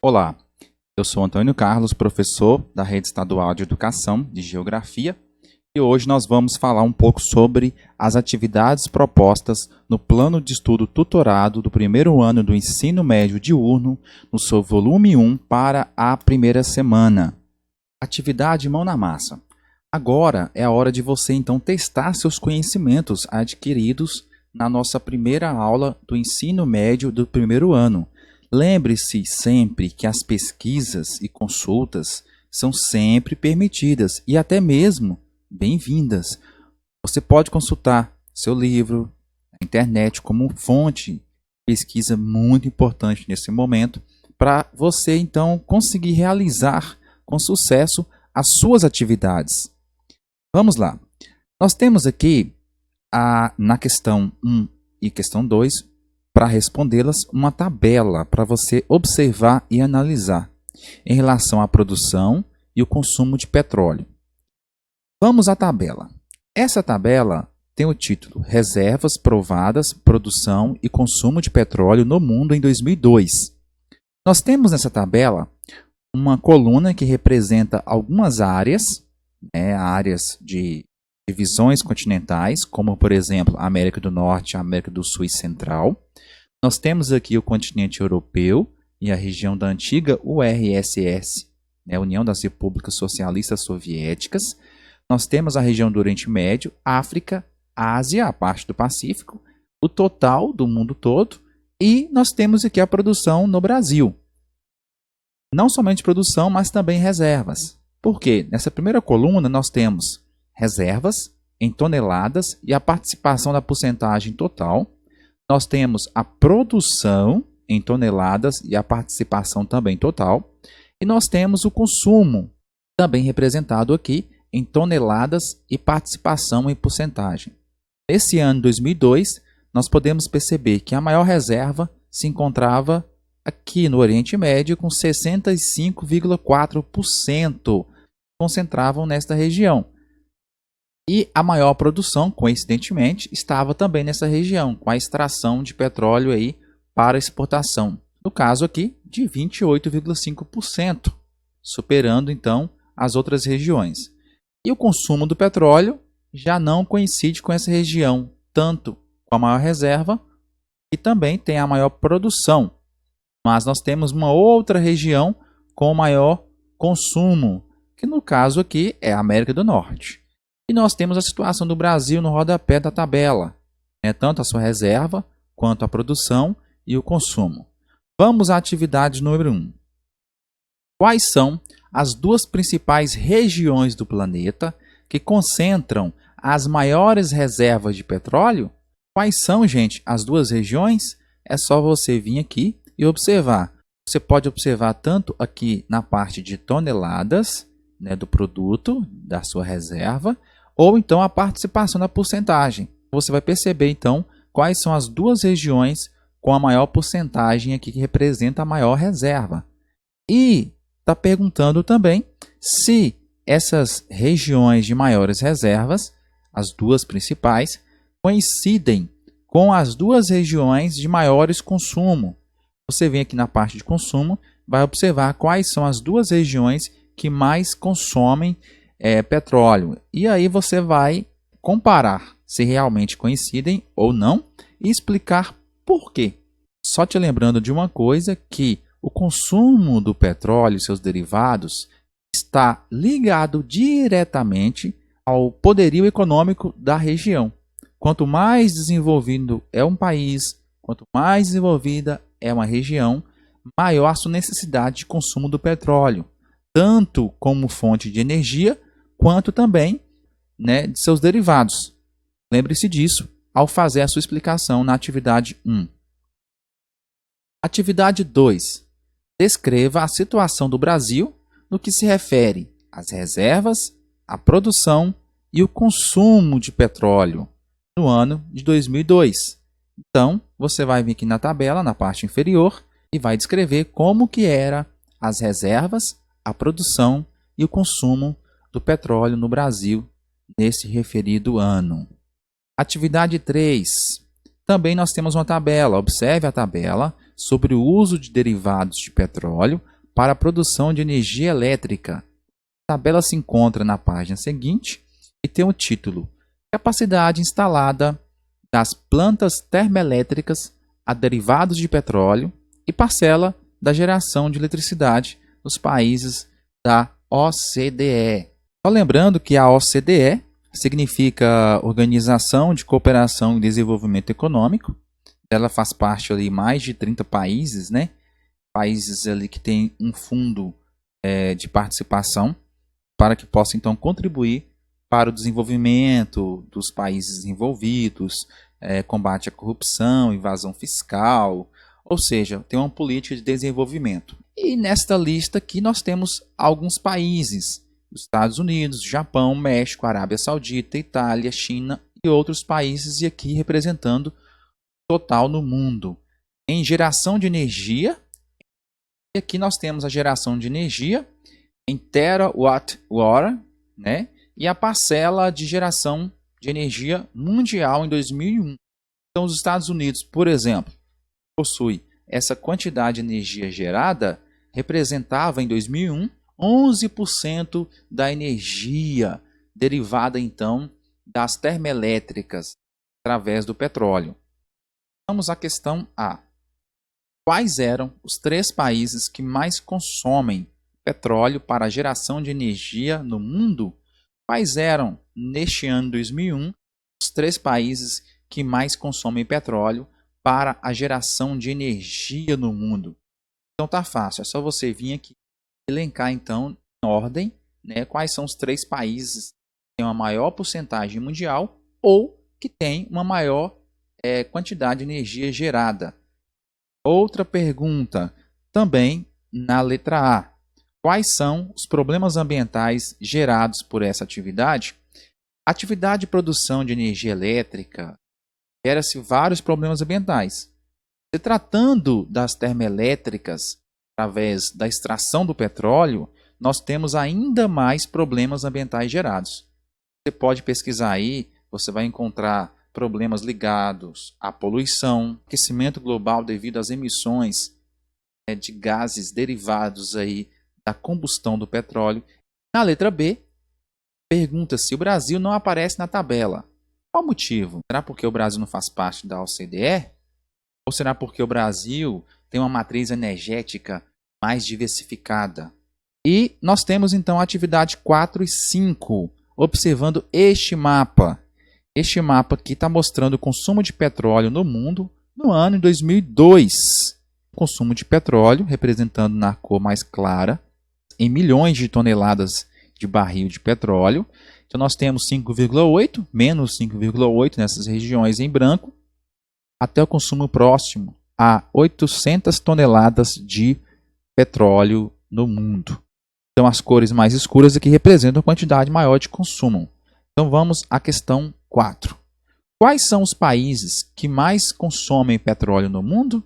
Olá, eu sou Antônio Carlos, professor da Rede Estadual de Educação de Geografia, e hoje nós vamos falar um pouco sobre as atividades propostas no Plano de Estudo Tutorado do primeiro ano do Ensino Médio Diurno, no seu volume 1 para a primeira semana. Atividade Mão na Massa. Agora é a hora de você então testar seus conhecimentos adquiridos na nossa primeira aula do ensino médio do primeiro ano. Lembre-se sempre que as pesquisas e consultas são sempre permitidas e até mesmo bem-vindas. Você pode consultar seu livro, a internet como fonte de pesquisa muito importante nesse momento para você então conseguir realizar com sucesso as suas atividades. Vamos lá. Nós temos aqui na questão 1 e questão 2 para respondê-las, uma tabela para você observar e analisar em relação à produção e o consumo de petróleo. Vamos à tabela. Essa tabela tem o título Reservas provadas, produção e consumo de petróleo no mundo em 2002. Nós temos nessa tabela uma coluna que representa algumas áreas, áreas de divisões continentais, como por exemplo a América do Norte, a América do Sul e Central. Nós temos aqui o continente europeu e a região da antiga URSS, União das Repúblicas Socialistas Soviéticas. Nós temos a região do Oriente Médio, África, Ásia, a parte do Pacífico, o total do mundo todo, e nós temos aqui a produção no Brasil. Não somente produção, mas também reservas. Por quê? Nessa primeira coluna nós temos reservas em toneladas e a participação da porcentagem total. Nós temos a produção em toneladas e a participação também total. E nós temos o consumo, também representado aqui em toneladas e participação em porcentagem. Nesse ano 2002, nós podemos perceber que a maior reserva se encontrava aqui no Oriente Médio com 65,4% concentravam nesta região. E a maior produção, coincidentemente, estava também nessa região, com a extração de petróleo aí para exportação. No caso aqui, de 28,5%, superando então as outras regiões. E o consumo do petróleo já não coincide com essa região, tanto com a maior reserva e também tem a maior produção. Mas nós temos uma outra região com maior consumo, que no caso aqui é a América do Norte. E nós temos a situação do Brasil no rodapé da tabela, tanto a sua reserva, quanto a produção e o consumo. Vamos à atividade número 1. Quais são as duas principais regiões do planeta que concentram as maiores reservas de petróleo? Quais são, gente, as duas regiões? É só você vir aqui e observar. Você pode observar tanto aqui na parte de toneladas, do produto, da sua reserva, ou então a participação na porcentagem. Você vai perceber então quais são as duas regiões com a maior porcentagem aqui que representa a maior reserva. E está perguntando também se essas regiões de maiores reservas, as duas principais, coincidem com as duas regiões de maiores consumo. Você vem aqui na parte de consumo, vai observar quais são as duas regiões que mais consomem petróleo. E aí você vai comparar se realmente coincidem ou não e explicar por quê. Só te lembrando de uma coisa, que o consumo do petróleo e seus derivados está ligado diretamente ao poderio econômico da região. Quanto mais desenvolvido é um país, quanto mais desenvolvida é uma região, maior a sua necessidade de consumo do petróleo, tanto como fonte de energia, quanto também de seus derivados. Lembre-se disso ao fazer a sua explicação na atividade 1. Atividade 2. Descreva a situação do Brasil no que se refere às reservas, à produção e o consumo de petróleo no ano de 2002. Então, você vai vir aqui na tabela, na parte inferior, e vai descrever como que era as reservas, a produção e o consumo do petróleo no Brasil nesse referido ano. Atividade 3. Também nós temos uma tabela. Observe a tabela sobre o uso de derivados de petróleo para a produção de energia elétrica. A tabela se encontra na página seguinte e tem o título: Capacidade instalada das plantas termoelétricas a derivados de petróleo e parcela da geração de eletricidade nos países da OCDE. Só lembrando que a OCDE significa Organização de Cooperação e Desenvolvimento Econômico. Ela faz parte ali mais de 30 países, né? Países ali que tem um fundo de participação para que possa então contribuir para o desenvolvimento dos países envolvidos, combate à corrupção, evasão fiscal, ou seja, tem uma política de desenvolvimento. E nesta lista aqui nós temos alguns países: Estados Unidos, Japão, México, Arábia Saudita, Itália, China e outros países, e aqui representando o total no mundo. Em geração de energia, e aqui nós temos a geração de energia em terawatt-hora, né? E a parcela de geração de energia mundial em 2001. Então, os Estados Unidos, por exemplo, possui essa quantidade de energia gerada, representava em 2001 11% da energia derivada então das termoelétricas através do petróleo. Vamos à questão A. Quais eram os 3 países que mais consomem petróleo para a geração de energia no mundo? Quais eram, neste ano 2001, os 3 países que mais consomem petróleo para a geração de energia no mundo? Então tá fácil, é só você vir aqui e elencar então em ordem, né, quais são os 3 países que têm uma maior porcentagem mundial ou que têm uma maior quantidade de energia gerada. Outra pergunta, também na letra A. Quais são os problemas ambientais gerados por essa atividade? A atividade de produção de energia elétrica gera-se vários problemas ambientais. Se tratando das termoelétricas, através da extração do petróleo, nós temos ainda mais problemas ambientais gerados. Você pode pesquisar aí, você vai encontrar problemas ligados à poluição, aquecimento global devido às emissões de gases derivados aí da combustão do petróleo. Na letra B, pergunta-se: o Brasil não aparece na tabela. Qual o motivo? Será porque o Brasil não faz parte da OCDE? Ou será porque o Brasil tem uma matriz energética mais diversificada? E nós temos então a atividade 4 e 5, observando este mapa. Este mapa aqui está mostrando o consumo de petróleo no mundo no ano de 2002. O consumo de petróleo, representando na cor mais clara, em milhões de toneladas de barril de petróleo. Então nós temos 5,8, menos 5,8 nessas regiões em branco, até o consumo próximo a 800 toneladas de petróleo no mundo. Então as cores mais escuras aqui representam a quantidade maior de consumo. Então vamos à questão 4. Quais são os países que mais consomem petróleo no mundo?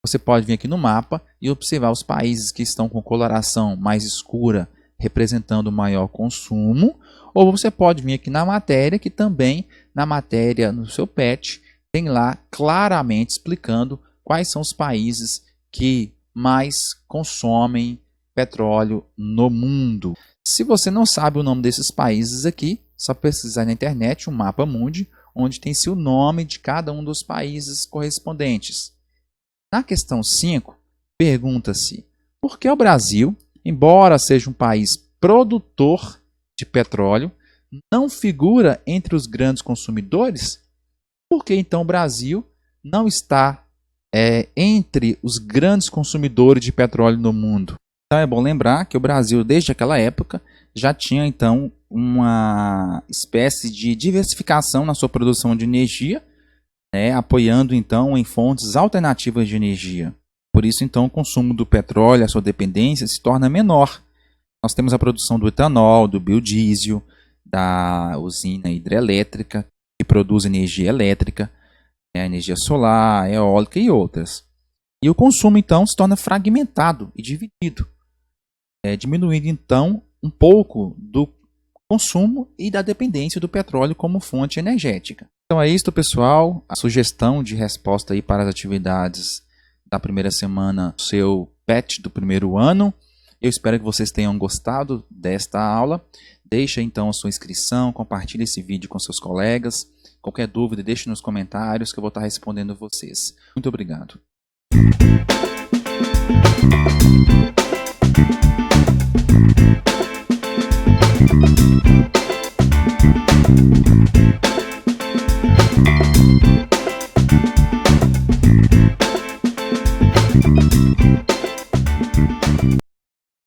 Você pode vir aqui no mapa e observar os países que estão com coloração mais escura, representando o maior consumo, ou você pode vir aqui na matéria, que também na matéria no seu PET tem lá claramente explicando quais são os países que mais consomem petróleo no mundo. Se você não sabe o nome desses países aqui, só pesquisar na internet um mapa mundi, onde tem-se o nome de cada um dos países correspondentes. Na questão 5, pergunta-se: por que o Brasil, embora seja um país produtor de petróleo, não figura entre os grandes consumidores? Por que então o Brasil não está entre os grandes consumidores de petróleo no mundo? Então é bom lembrar que o Brasil, desde aquela época, já tinha então uma espécie de diversificação na sua produção de energia, apoiando então em fontes alternativas de energia. Por isso então o consumo do petróleo, a sua dependência se torna menor. Nós temos a produção do etanol, do biodiesel, da usina hidrelétrica que produz energia elétrica. a energia solar, eólica e outras. E o consumo, então, se torna fragmentado e dividido, diminuindo, então, um pouco do consumo e da dependência do petróleo como fonte energética. Então é isso, pessoal. A sugestão de resposta aí para as atividades da primeira semana do seu PET do primeiro ano. Eu espero que vocês tenham gostado desta aula. Deixa então a sua inscrição, compartilhe esse vídeo com seus colegas. Qualquer dúvida, deixe nos comentários que eu vou estar respondendo vocês. Muito obrigado.